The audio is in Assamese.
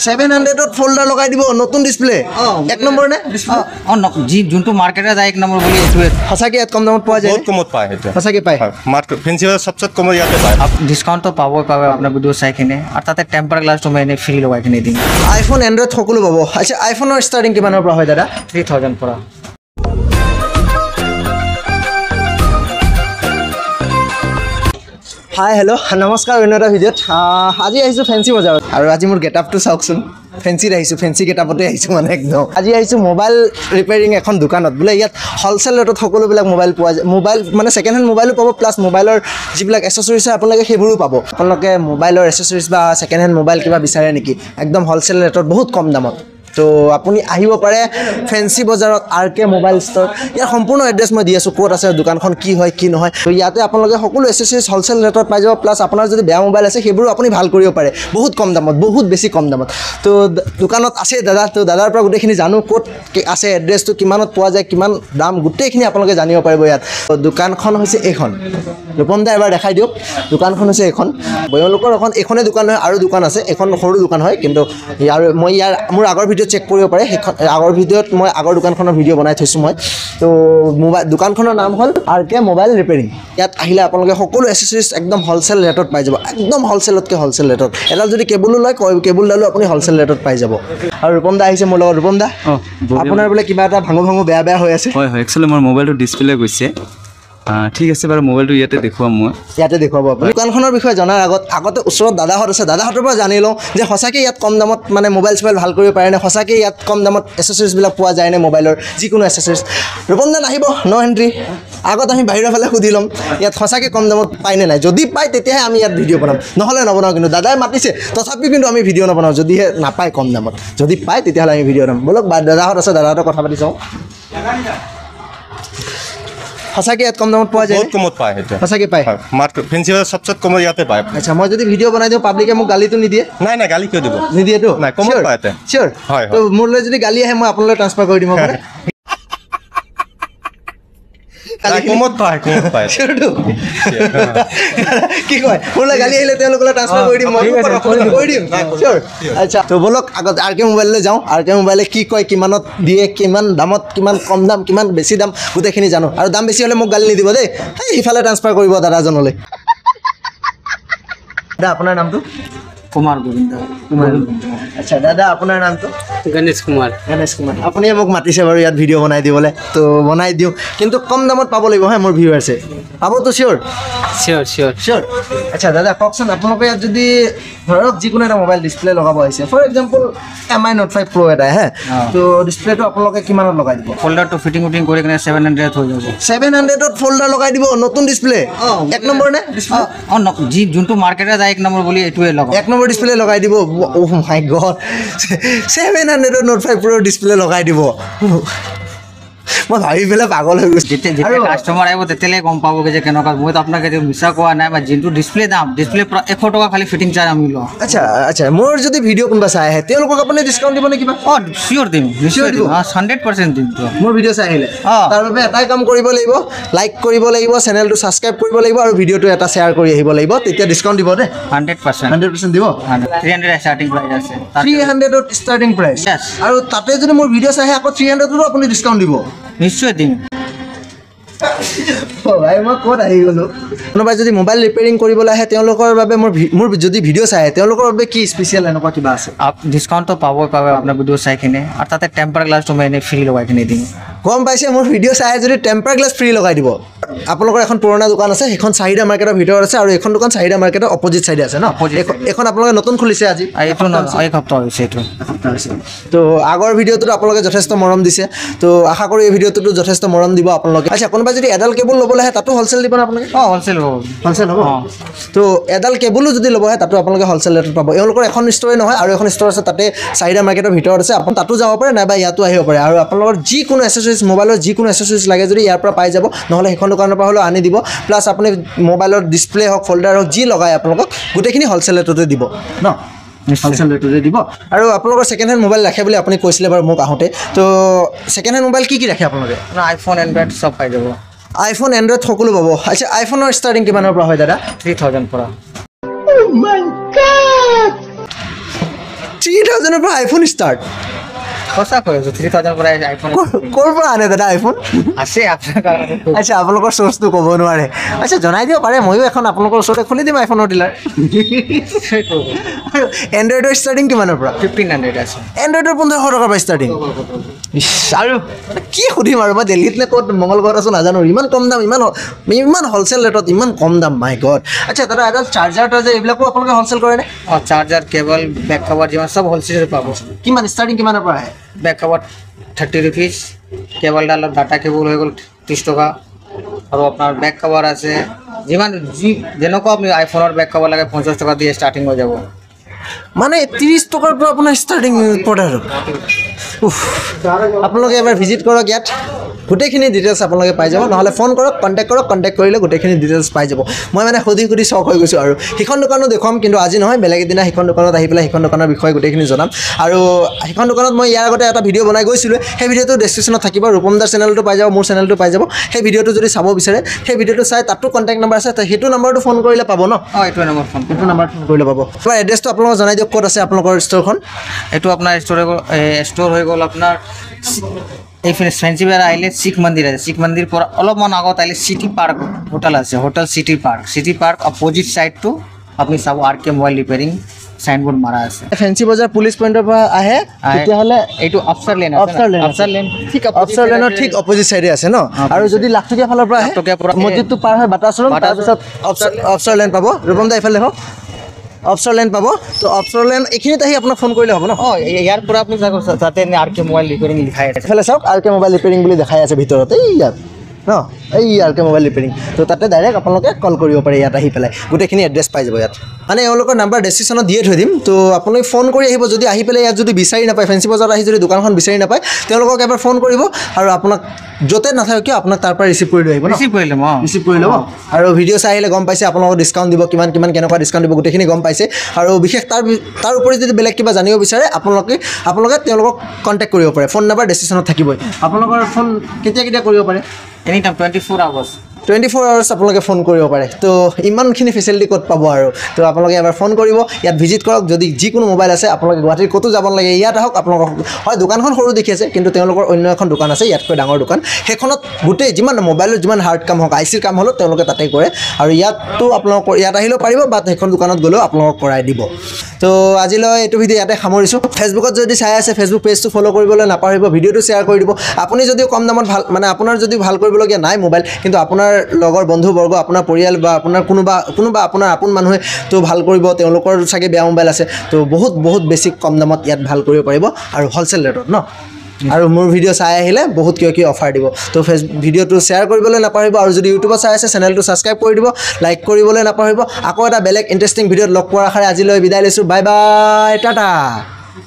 700 ফোল্ডাৰ লগাই দিব নতুন ডিসপ্লে এক নম্বৰ নে জি যোনটো মাৰ্কেটে যায় এক নম্বৰ বুলি এটোৱে সঁচাকে ইয়াত কম দামত পোৱা যায় বহুত কমত পায় এটা সঁচাকে পায় মার্কেট ফেন্সি বাজার সবচেয়ে কম ইয়াতে পায় ডিসকাউন্ট তো পাবই আপনার ভিডিও চাই কিনে আর তাতে টেম্পার গ্লাস তো মই ফ্রি লগাই কিনে দিম আইফোন এন্ড্ৰইড সকলো পাব আচ্ছা আইফোনৰ ষ্টাৰ্টিং কিমানৰ পৰা হয় দাদা 3000 পৰা হাই হেল্ল' নমস্কাৰ অন্য এটা ভিডিঅ'ত আজি আহিছোঁ ফেঞ্চি বজাৰত আৰু আজি মোৰ গেটআপটো চাওকচোন ফেঞ্চিত আহিছোঁ ফেঞ্চি গেটআপতে আহিছোঁ মানে একদম আজি আহিছোঁ মোবাইল ৰিপেয়াৰিং এখন দোকানত বোলে ইয়াত হ'লচেল ৰেটত সকলোবিলাক মোবাইল পোৱা যায় মোবাইল মানে ছেকেণ্ড হেণ্ড মোবাইলো পাব প্লাছ মোবাইলৰ যিবিলাক এচেছৰিজ আছে আপোনালোকে সেইবোৰো পাব আপোনালোকে মোবাইলৰ এচেছৰিজ বা ছেকেণ্ড হেণ্ড মোবাইল কিবা বিচাৰে নেকি একদম হ'লচেল ৰেটত বহুত কম দামত তো আপুনি আহিব পাৰে ফেঞ্চি বজাৰত আৰকে মোবাইল ষ্ট'ৰ ইয়াৰ সম্পূৰ্ণ এড্ৰেছ মই দি আছোঁ ক'ত আছে দোকানখন কি হয় কি নহয় তো ইয়াতে আপোনালোকে সকলো এচেছৰিজ হ'লচেল ৰেটত পাই যাব প্লাছ আপোনাৰ যদি বেয়া মোবাইল আছে সেইবোৰো আপুনি ভাল কৰিব পাৰে বহুত কম দামত বহুত বেছি কম দামত তো দোকানত আছে দাদা তো দাদাৰ পৰা গোটেইখিনি জানো ক'ত আছে এড্ৰেছটো কিমানত পোৱা যায় কিমান দাম গোটেইখিনি আপোনালোকে জানিব পাৰিব ইয়াত দোকানখন হৈছে এইখন ৰূপম দা এবাৰ দেখাই দিয়ক দোকানখন হৈছে এইখন বয়লোকৰ এইখনে দোকান নহয় আৰু দোকান আছে এখন সৰু দোকান হয় কিন্তু মই ইয়াৰ মোৰ আগৰ ভিডিঅ' চেক কৰিব পাৰে সেইখন আগৰ ভিডিঅ'ত মই আগৰ দোকানখনৰ ভিডিঅ' বনাই থৈছোঁ মই তো মোবাইল দোকানখনৰ নাম হ'ল আৰকে মোবাইল ৰিপেয়াৰিং ইয়াত আহিলে আপোনালোকে সকলো এচেছৰিজ একদম হ'লচেল ৰেটত পাই যাব একদম হ'লচেলতকৈ হ'লচেল ৰেটত এডাল যদি কেবুলো লয় কেবুলডালো আপুনি হ'লচেল ৰেটত পাই যাব আৰু ৰূপম দা আহিছে মোৰ লগত ৰূপম দা আপোনাৰ বোলে কিবা এটা ভাঙো বেয়া হৈ আছে হয় একচুৱেলি মোৰ মোবাইলটো ডিছপ্লে গৈছে ঠিক আছে বাৰু মোবাইলটো ইয়াতে দেখুৱাম মই ইয়াতে দেখুৱাব আপুনি দোকানখনৰ বিষয়ে জনাৰ আগতে ওচৰত দাদাহঁত আছে দাদাহঁতৰ পৰা জানি লওঁ যে সঁচাকৈ ইয়াত কম দামত মানে মোবাইল চোবাইল ভাল কৰিব পাৰে নে সঁচাকৈ ইয়াত কম দামত এচেছৰিজবিলাক পোৱা যায় নে মোবাইলৰ যিকোনো এচেছৰিজ ৰূপম দা আহিব ন' এণ্ট্ৰি আগত আমি বাহিৰৰ ফালে সুধি ল'ম ইয়াত সঁচাকৈ কম দামত পায়নে নাই যদি পায় তেতিয়াহে আমি ইয়াত ভিডিঅ' বনাম নহ'লে নবনাওঁ কিন্তু দাদাই মাতিছে তথাপিও কিন্তু আমি ভিডিঅ' নবনাওঁ যদিহে নাপায় কম দামত যদি পায় তেতিয়াহ'লে আমি ভিডিঅ' বনাম বলক দাদাহঁত আছে দাদাহঁতৰ কথা পাতি চাওঁ সঁচাকৈ ইয়াত কম দামত পোৱা যায় বহুত কমত পায় এটা সঁচাকৈ পায় মার্কেট ফেন্সি বাজার সবচেয়ে কম ইয়াতে পায় আচ্ছা মই যদি ভিডিঅ' বনাই দিওঁ পাব্লিকে মোক গালিটো নিদিয়ে নাই নাই গালি কিয় দিব নিদিয়েতো নাই কমত পায় এটা চিয়'ৰ হয় তো মোলৈ যদি গালি আহে মই আপোনালৈ ট্ৰান্সফাৰ কৰি দিম আপোনাৰ কমত পায় চিয়'ৰটো কি কয় মোলৈ গালি আহিলে তেওঁলোকলৈ ট্ৰান্সফাৰ কৰি দিম মই কৰি দিম চিয়'ৰ আচ্ছা তো বলক আগত আৰকে মোবাইললৈ যাওঁ আৰকে মোবাইলে কি কয় কিমানত দিয়ে কিমান দামত কিমান কম দাম কিমান বেছি দাম গোটেইখিনি জানো আৰু দাম বেছি হ'লে মোক গালি নিদিব দেই সিফালে ট্ৰান্সফাৰ কৰিব দাদাজনলৈ দাদা আপোনাৰ নামটো কুমাৰ গোবিন্দ আচ্ছা দাদা আপোনাৰ নামটো গণেশ কুমাৰ আপুনিয়ে মোক মাতিছে বাৰু ইয়াত ভিডিঅ' বনাই দিবলৈ তো বনাই দিওঁ কিন্তু কম দামত পাব লাগিব হা মোৰ ভিউৱাৰ্ছে পাবতো চিয়'ৰ চিয়'ৰ আচ্ছা দাদা কওকচোন আপোনালোকে ইয়াত যদি ধৰক যিকোনো এটা মোবাইল ডিছপ্লে লগাব আহিছে for example MI Note 5 Pro এটা হে তো ডিছপ্লেটো আপোনালোকে কিমানত লগাই দিব ফোল্ডাৰটো ফিটিং কৰি কিনে 700 হৈ যাব 700ত ফোল্ডাৰ লগাই দিব নতুন ডিছপ্লে এক নম্বৰ নে জি যোনটো মাৰ্কেটে যায় এক নম্বৰ বুলি এটোৱে লগাম এক নম্বৰ ডিছপ্লে লগাই দিব অ' মাই গড 700ত Note 5 Pro ডিছপ্লে লগাই দিব মই ভাবি পেলাই পাগল হৈ গৈছোঁ যেতিয়া কাষ্টমাৰ আহিব তেতিয়ালৈ গম পাবগৈ যে কেনেকুৱা মইতো আপোনাক মিছা কোৱা নাই বা যোনটো ডিছপ্লে দাম ডিছপ্লে 100 টকা খালি ফিটিং চাৰ্জ আমি লওঁ আচ্ছা মোৰ যদি ভিডিঅ' কোনোবা চাই আহে তেওঁলোকক আপুনি ডিছকাউণ্ট দিব নে কিবা চিয়'ৰ দিম নিশ্চয় দিম 100% দিম মোৰ ভিডিঅ' চাই আহিলে তাৰ বাবে এটাই কাম কৰিব লাগিব লাইক কৰিব লাগিব চেনেলটো ছাবস্ক্ৰাইব কৰিব লাগিব আৰু ভিডিঅ'টো এটা শ্বেয়াৰ কৰি আহিব লাগিব তেতিয়া ডিছকাউণ্ট দিব দেই 100% দিব 300 ষ্টাৰ্টিং প্ৰাইচ আছে 300ত ষ্টাৰ্টিং প্ৰাইচ আৰু তাতে যদি মোৰ ভিডিঅ' চাই আহে আকৌ 300টো আপুনি ডিছকাউণ্ট দিব নিশ্চয় দিম ভাই মই ক'ত আহি গ'লোঁ কোনোবাই যদি মোবাইল ৰিপেয়াৰিং কৰিবলৈ আহে তেওঁলোকৰ বাবে মোৰ যদি ভিডিঅ' চাই আহে তেওঁলোকৰ বাবে কি স্পেচিয়েল এনেকুৱা কিবা আছে ডিছকাউণ্ট তো পাবই আপোনাৰ ভিডিঅ' চাই কিনে আৰু তাতে টেম্পাৰ গ্লাছটো মই এনেই ফ্ৰী লগাই কিনে দিম গম পাইছে মোৰ ভিডিঅ' চাই যদি টেম্পাৰ গ্লাছ ফ্ৰী লগাই দিব আপোনালোকৰ এখন পুৰণা দোকান আছে সেইখন চাহিদা মাৰ্কেটৰ ভিতৰত আছে আৰু এখন দোকান চাহিদা মাৰ্কেটৰ অপজিট চাইডে আছে ন এখন আপোনালোকে নতুন খুলিছে আজি এইটো এক সপ্তাহ হৈছে এইটো তো আগৰ ভিডিঅ'টোত আপোনালোকে যথেষ্ট মৰম দিছে তো আশা কৰোঁ এই ভিডিঅ'টোতো যথেষ্ট মৰম দিব আপোনালোকে আচ্ছা কোনোবাই যদি এডাল কেবুল ল'বলৈ আহে তাতো হ'লচেল দিব না আপোনালোকে হ'লচেল হ'ব তো এডাল কেবুলো যদি ল'ব আহে তাতো আপোনালোকে হ'লচেল ৰেটত পাব এওঁলোকৰ এখন ষ্ট'ৰে নহয় আৰু এখন ষ্ট'ৰ আছে তাতে চাহিদা মাৰ্কেটৰ ভিতৰত আছে আপুনি তাতো যাব পাৰে নাইবা ইয়াতো আহিব পাৰে আৰু আপোনালোকৰ যিকোনো এচেছৰিজ মোবাইলৰ যিকোনো এচেছৰিজ লাগে যদি ইয়াৰ পৰা পাই যাব নহ'লে সেইখন দোকানৰ পৰা হ'লেও আনি দিব প্লাছ আপুনি মোবাইলৰ ডিছপ্লে হওক ফল্ডাৰ হওক যি লগায় আপোনালোকক গোটেইখিনি হ'লচেল ৰেটতে দিব ন হ'লচেল ৰেটতে দিব আৰু আপোনালোকৰ ছেকেণ্ড হেণ্ড মোবাইল ৰাখে বুলি আপুনি কৈছিলে বাৰু মোক আহোঁতে তো ছেকেণ্ড হেণ্ড মোবাইল কি ৰাখে আপোনালোকে আইফোন এণ্ড্ৰইড চব পাই যাব আইফোন এণ্ড্ৰইড সকলো পাব আচ্ছা আইফোনৰ ষ্টাৰ্টিং কিমানৰ পৰা হয় দাদা 3000 পৰা 3000ৰ পৰা আইফোন ষ্টাৰ্ট সঁচা কৈ আছোঁ 3000 পৰা আইফোন ক'ৰ পৰা আনে দাদা আইফোন আছে আপোনাৰ কাৰণে আচ্ছা আপোনালোকৰ চ'ৰ্চটো ক'ব নোৱাৰে আচ্ছা জনাই দিব পাৰে ময়ো এখন আপোনালোকৰ ওচৰতে খুলি দিম আইফোনৰ ডিলাৰ আৰু এণ্ড্ৰইডৰ ষ্টাৰ্টিং কিমানৰ পৰা 1500 আছে এণ্ড্ৰইডৰ 1500 টকাৰ পৰা ষ্টাৰ্টিং আৰু কি সুধিম আৰু মই দিল্লীত নে ক'ত মংগলগড়ত আছোঁ নাজানো ইমান কম দাম ইমান হ'লচেল ৰেটত ইমান কম দাম মাই গড আচ্ছা দাদা এটা চাৰ্জাৰ টাৰ্জাৰ এইবিলাকো আপোনালোকে হ'লচেল কৰেনে অঁ চাৰ্জাৰ কেবল বেক কভাৰ যিমান চব হ'লচেলত পাব কিমান ষ্টাৰ্টিং কিমানৰ পৰা আহে বেক কভাৰ 30 rupees কেবলডালৰ ডাটা কেবল হৈ গ'ল 30 টকা আৰু আপোনাৰ বেক কভাৰ আছে যিমান যেনেকুৱা আপুনি আইফোনৰ বেক কভাৰ লাগে 50 টকা দিয়ে ষ্টাৰ্টিং হৈ যাব মানে 30 টকাৰ পৰা আপোনাৰ ষ্টাৰ্টিং প্ৰডাক্ট আপোনালোকে এবাৰ ভিজিট কৰক ইয়াত গোটেইখিনি ডিটেইলছ আপোনালোকে পাই যাব নহ'লে ফোন কৰক কণ্টেক্ট কৰিলে গোটেইখিনি ডিটেইলছ পাই যাব মই মানে সুধি চক হৈ গৈছোঁ আৰু সেইখন দোকানো দেখুৱাম কিন্তু আজি নহয় বেলেগ এদিনা সেইখন দোকানত আহি পেলাই সেইখন দোকানৰ বিষয়ে গোটেইখিনি জনাম আৰু সেইখন দোকানত মই ইয়াৰ আগতে এটা ভিডিঅ' বনাই গৈছিলোঁ সেই ভিডিঅ'টো ডেছক্ৰিপশ্যনত থাকিব ৰূপমদাৰ চেনেলটো পাই যাব মোৰ চেনেলটো পাই যাব সেই ভিডিঅ'টো যদি চাব বিচাৰে সেই ভিডিঅ'টো চাই তাতো কণ্টেক্ট নম্বৰ আছে সেইটো নম্বৰটো ফোন কৰিলে পাব ন অঁ এইটো নম্বৰ ফোন এইটো নম্বৰ ফোন কৰিলে পাব তোমাৰ এড্ৰেছটো আপোনালোকক জনাই দিয়ক ক'ত আছে আপোনালোকৰ ষ্ট'ৰখন এইটো আপোনাৰ ষ্ট'ৰ হৈ গ'ল আপোনাৰ এইফালে ফেঞ্চিবাৰ আহিলে শিখ মন্দিৰ আছে শিখ মন্দিৰ পৰা অলপমান আগত আহিলে চিটি পাৰ্ক হোটেল আছে হোটেল চিটি পাৰ্ক অপজিট ছাইডটো আপুনি চাব আৰ কে মোবাইল ৰিপেয়াৰিং চাইনবোৰ্ড মাৰা আছে ফেঞ্চি বজাৰ পুলিচ পইণ্টৰ পৰা আহে তেতিয়াহ'লে এইটো অফচাৰ লেন অফচাৰ লেনৰ ঠিক অপজিট চাইডে আছে ন আৰু যদি লাখটকীয়া ফালৰ পৰা আহে মছজিদটো পাৰ হয় বাটা শ্ব'ৰুম তাৰপিছত অফচাৰ লেন পাব ৰূপম দা এইফালে দেখক অফচাৰ লেন পাব তো অফচাৰ লেন এইখিনিত আহি আপোনাক ফোন কৰিলে হ'ব ন অঁ ইয়াৰ পৰা আপুনি চাব তাতে আৰ কে মোবাইল ৰিপেয়াৰিং লিখাই আছে এইফালে চাওক আৰ কে মোবাইল ৰিপেয়াৰিং বুলি দেখাই আছে ভিতৰত এই ইয়াত ন এই আৰ কে মোবাইল ৰিপেয়াৰিং তো তাতে ডাইৰেক্ট আপোনালোকে কল কৰিব পাৰে ইয়াত আহি পেলাই গোটেইখিনি এড্ৰেছ পাই যাব ইয়াত মানে এওঁলোকৰ নাম্বাৰ ডেছক্ৰিপশ্যনত দিয়ে থৈ দিম তো আপোনালোকে ফোন কৰি আহিব যদি আহি পেলাই ইয়াত যদি বিচাৰি নাপায় ফেঞ্চি বজাৰত আহি যদি দোকানখন বিচাৰি নাপায় তেওঁলোকক এবাৰ ফোন কৰিব আৰু আপোনাক য'তে নাথাকে কিয় আপোনাক তাৰ পৰা ৰিচিভ কৰি লৈ আহিব ৰিচিভ কৰি ল'ম ৰিচিভ কৰি ল'ব আৰু ভিডিঅ' চাই আহিলে গম পাইছে আপোনালোকক ডিছকাউণ্ট দিব কিমান কেনেকুৱা ডিছকাউণ্ট দিব গোটেইখিনি গম পাইছে আৰু বিশেষ তাৰ উপৰি যদি বেলেগ কিবা জানিব বিচাৰে আপোনালোকে তেওঁলোকক কণ্টেক্ট কৰিব পাৰে ফোন নাম্বাৰ ডেছক্ৰিপশ্যনত থাকিবই আপোনালোকৰ ফোন কেতিয়া কৰিব পাৰে এনি টাইম 24 hours 24 hours আপোনালোকে ফোন কৰিব পাৰে তো ইমানখিনি ফেচিলিটি ক'ত পাব আৰু তো আপোনালোকে এবাৰ ফোন কৰিব ইয়াত ভিজিট কৰক যদি যিকোনো মোবাইল আছে আপোনালোকে গুৱাহাটীৰ ক'তো যাব নালাগে ইয়াত আহক আপোনালোকক হয় দোকানখন সৰু দেখি আছে কিন্তু তেওঁলোকৰ অন্য এখন দোকান আছে ইয়াতকৈ ডাঙৰ দোকান সেইখনত গোটেই যিমান মোবাইলৰ যিমান হাৰ্ড কাম হওক আই চিৰ কাম হ'লেও তেওঁলোকে তাতে কৰে আৰু ইয়াতো আপোনালোকৰ ইয়াত আহিলেও পাৰিব বা সেইখন দোকানত গ'লেও আপোনালোকক কৰাই দিব তো আজিলৈ এইটো ভিডিঅ' ইয়াতে সামৰিছোঁ ফেচবুকত যদি চাই আছে ফেচবুক পেজটো ফ'ল' কৰিবলৈ নাপাহৰিব ভিডিঅ'টো শ্বেয়াৰ কৰি দিব আপুনি যদিও কম দামত ভাল মানে আপোনাৰ যদি ভাল কৰিবলগীয়া নাই মোবাইল কিন্তু আপোনাৰ লগৰ বন্ধুবৰ্গ আপোনাৰ পৰিয়াল বা আপোনাৰ কোনোবা আপোনাৰ আপোন মানুহে তো ভাল কৰিব তেওঁলোকৰ চাগে বেয়া মোবাইল আছে তো বহুত বেছি কম দামত ইয়াত ভাল কৰিব পাৰিব আৰু হ'লচেল ৰেটত ন আৰু মোৰ ভিডিঅ' চাই আহিলে বহুত কি অফাৰ দিব তো ভিডিঅ'টো শ্বেয়াৰ কৰিবলৈ নাপাহৰিব আৰু যদি ইউটিউবত চাই আছে চেনেলটো ছাবস্ক্ৰাইব কৰি দিব লাইক কৰিবলৈ নাপাহৰিব আকৌ এটা বেলেগ ইণ্টাৰেষ্টিং ভিডিঅ'ত লগ পোৱাৰ আশাৰে আজিলৈ বিদায় লৈছোঁ বাই বাই টাটা